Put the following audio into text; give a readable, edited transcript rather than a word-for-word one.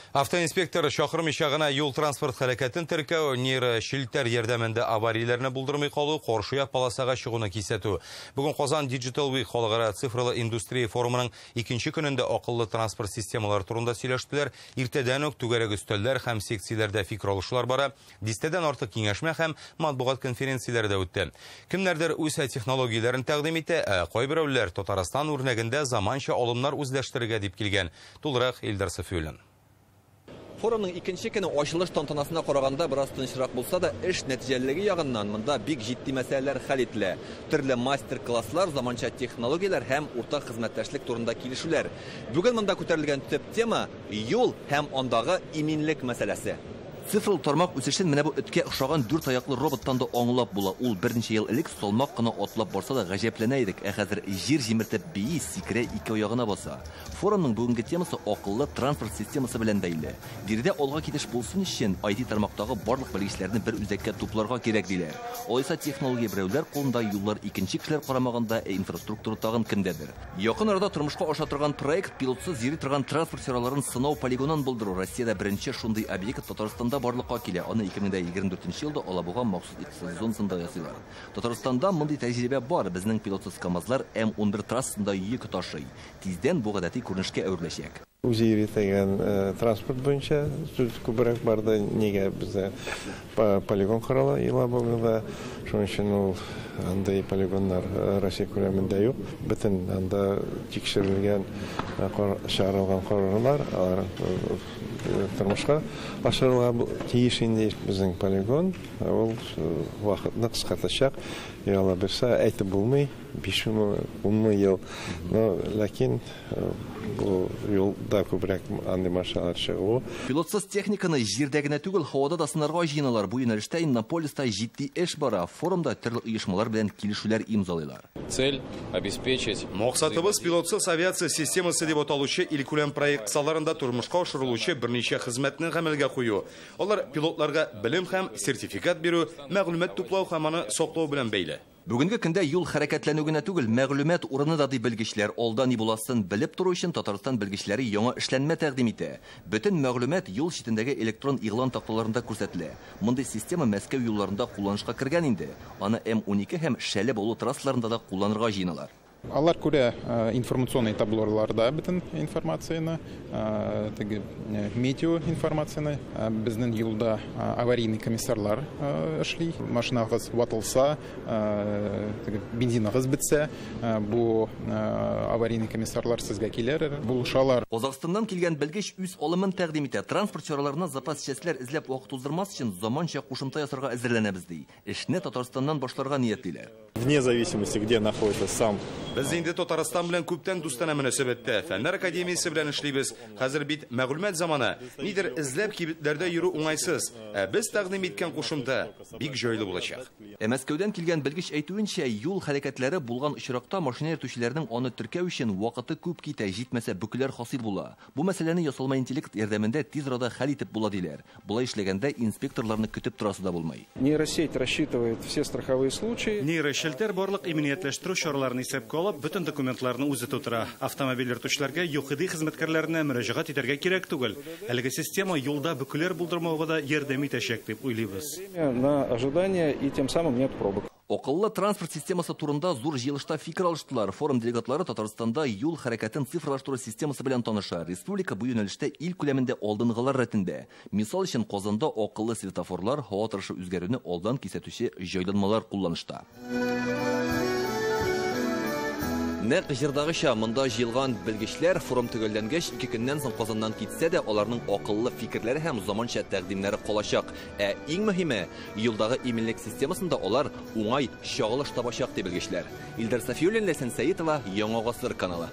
Автоинспектор шақырым ишағына юл транспорт хәрәкәтен теркәү, нейрошилтер ярдәмендә аварияләрне булдырмый калу, Коршуяк полосага чыгуны кисәтү. Бүген Казан Digital Week халыкара цифрлы индустрия форумының икенче көнендә акыллы транспорт системалары турында сөйләштеләр. Иртәдән үк түгәрәк өстәлләр һәм секцияләрдә фикер алышулар бара. Дистәдән артык киңәшмә һәм матбугат конференцияләре дә үтте. Кемнәрдер үз технологияләрен тәкъдим итә, кайберәүләр Татарстан үрнәгендә заманча алымнар үзләштерергә дип килгән. Тулырак Илдар Сафиуллин. Форумның икенче көне ачылыш тантанасына караганда бераз тынычрак булса да, эш нәтиҗәлелеге ягыннан монда бик җитди мәсьәләләр хәл ителә. Төрле мастер-класслар, заманча технологияләр һәм уртак хезмәттәшлек турында килешүләр. Бүген монда күтәрелгән төп тема юл һәм андагы иминлек мәсьәләсе. Цифрлы тармак үсешен менә бу эткә охшаган 4 аяклы роботтан да аңлап була. Ул берничә ел элек салмак кына атлап барса да гаҗәпләнә идек, ә хәзер җир җимертеп бии сикерә ике аягына баса. Форумның бүгенге темасы акыллы транспорт системасы белән бәйле. Биредә алга китеш булсын өчен IT тармактагы барлык белгечләрне бер үзәккә тупларга кирәк диләр. Алайса технология берәүләр кулында, юллар икенче кешеләр карамаганда, инфраструктура тагын кемдәдер. Якын арада тормышка аша торган проект пилотсыз йөри торган транспорт чараларын сынау полигонын булдыру. Россиядә беренче шундый объект Татарстанда барлыкка килә. Аны 2024 елда Алабуга махсус икътисади зонасында ясыйлар. Татарстанда мондый тәҗрибә бар. Безнең пилотсыз КАМАЗлар М11 трассасында йөк ташый. Тиздән бу гадәти күренешкә әвереләчәк. Үзе йөритәгән транспорт буенча күбрәк барды. Нигә бездә полигон корала Алабугада. Шуның өчен ул андай полигоннар Россия күләмендә юк. Бөтен анда тикшерелгән, чыгарылган кораллар, алар тормышка ашырылган тиеш инде безнең полигон. Ул вакытны кыскартачак. Яла берсә әйтеп булмый, 5-10 ел. Но ләкин бу юлда күбрәк андый машиналар чыгу. Пилотсыз техниканы җирдә генә түгел, һавада да сынарга җыеналар. Бу юнәлештә Иннополиста җитди эш бара. Форумда төрле оешмалар белән килешүләр имзалыйлар. Цель обеспечить. Максатыбыз пилотсыз авиация системасы дип аталучы илкүләм проекцияларында тормышка ашырылучы берничә хезмәтне гамәлгә кую. Алар пилотларга белем һәм сертификат бирү, мәгълүмат туплау һәм аны саклау белән бәйле. Бүгенге көндә юл хәрәкәтләнү генә түгел, мәгълүмат урыны да ди белгечләр. Алда ни буласын белеп тору өчен Татарстан белгечләре яңа эшләнмә тәкъдим итә. Бөтен мәгълүмат юл читендәге электрон игълан такталарында күрсәтелә. Мондый система Мәскәү юлларында кулланышка кергән инде. Аны М12 һәм Шәле Болу трассаларында да кулланырга җыеналар. Алар күрә информационный таблоларда бөтен информацияны, метео информацияны, безнең юлда аварийный комиссарлар эшли. Машинагыз ватылса, бензинагыз бетсә, бу аварийный комиссарлар сезгә килер, булышалар. Казакъстаннан килгән белгеч үз алымын тәкъдим итә. Транспорт чараларына запас частьләр эзләп вакыт уздырмас өчен заманча кушымта ясарга әзерләнәбез ди. Эшне Татарстаннан башларга ниятлиләр. Вне зависимости, где находится сам. Без инде Татарстан белән күптән дустана мөнәсәбәттә. Фәннәр академиясе белән эшлибез. Хәзер бит мәгълүмат заманы. Нидер эзләп кибетләрдә йөрү уңайсыз. Без тәкъдим иткән кушымта бик җайлы булачак. Мәскәүдән килгән белгеч әйтүенчә, юл хәрәкәтләре булган очракта машина йөртүчеләрнең аны теркәү өчен вакыты күп китә, җитмәсә бүкләр хасил була. Бу мәсьәләне ясалма интеллект ярдәмендә тиз арада хәл итеп була диләр. Булай эшләгәндә инспекторларны көтеп торасы да булмый. Нейросеть рассчитывает все страховые случаи. Нейрошилтер барлык иминиятләштерү чараларын исәпкә алып, бөтен документларны үзе тутыра. Автомобиль йөртүчеләргә юқиди хезмәткәрләренә мөрәҗәгать итәргә кирәк түгел. Әлеге система юлда бүкләр булдырмауга да ярдәм итәчәк дип уйлыйбыз. На ожидание и тем самым нет пробок. Акыллы транспорт системасы турында зур җыелышта фикер алыштылар. Форум делегатлары Татарстанда юл хәрәкәтен цифрлаштыру системасы белән таныша. Республика бу юнәлештә ил күләмендә алдынгылар рәтендә. Мисал өчен Казанда акыллы светофорлар, һава торышы үзгәрүне алдан кисәтүче җайланмалар кулланышта. Нәкъ җырдагыча монда җыелган белгечләр форум төгәлләнгәч 2 көннән соң Казаннан китсә дә, аларның акыллы фикерләре һәм заманча тәкъдимнәре калачак. Иң мөһиме, юлдагы иминлек системасында алар уңай чагылыш табачак ди белгечләр. Илдар Сафиуллин, Ләйсән Сәетова, Яңа Гасыр каналы.